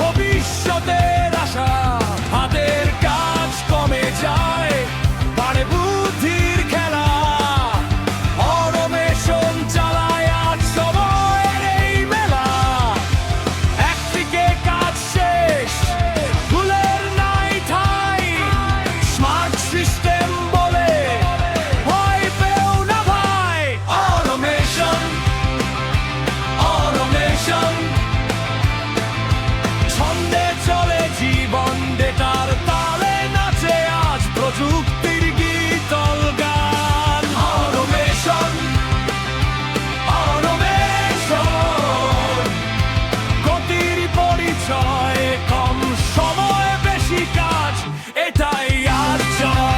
ভবিষ্যতের আশা, হাতের কাজ কমে যায়, পারে বুদ্ধির খেলা। অটোমেশন চালায় আজ সময়ের এই মেলা। একদিকে কাজ শেষ, ভুলের নাই ঠাই। স্মার্ট সিস্টেম বলে ভয় পেও না ভাই। অটোমেশন, অটোমেশন ছন্দে চলে জীবন, ডেটার তালে নাচে আজ প্রযুক্তির গীতল গান। অটোমেশন, অটোমেশন গতির পরিচয়, কম সময় বেশি কাজ, এটাই আজ জয়।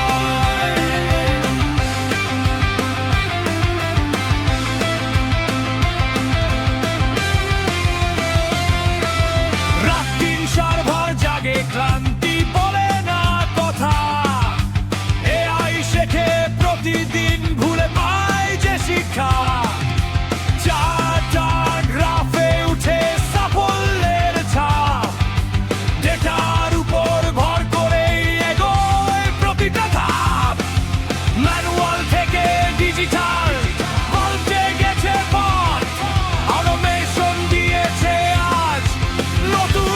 সার্ভার জাগে, ক্লান্তি বলে না কথা। এআই শেখে প্রতিদিন, ভুলে পায় যে শিক্ষা। চার্টার গ্রাফে উঠে সাফল্যের ছাপ, ডেটার উপর ভর করেই এগোয় প্রতিটা ধাপ। ম্যানুয়াল থেকে ডিজিটাল পাল্টে গেছে পথ, অটোমেশন দিয়েছে আজ নতুন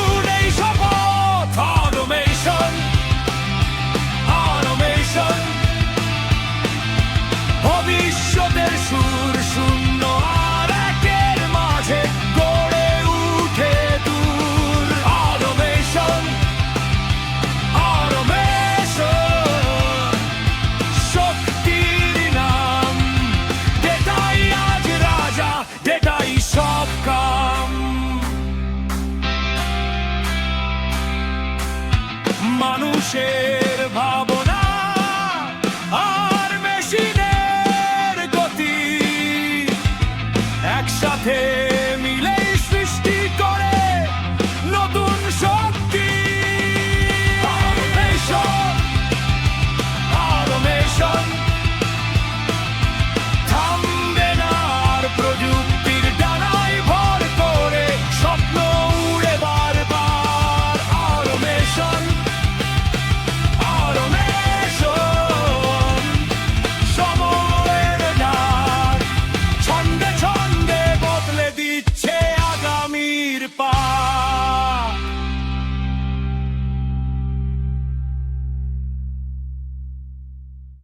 ভবিষ্যতের সুর, শূন্য আর একের মাঝে গড়ে উঠে দূর। অটোমেশন, অটোমেশন শক্তির নাম, ডেটাই আজ রাজা, ডেটাই সব কাম। মানুষের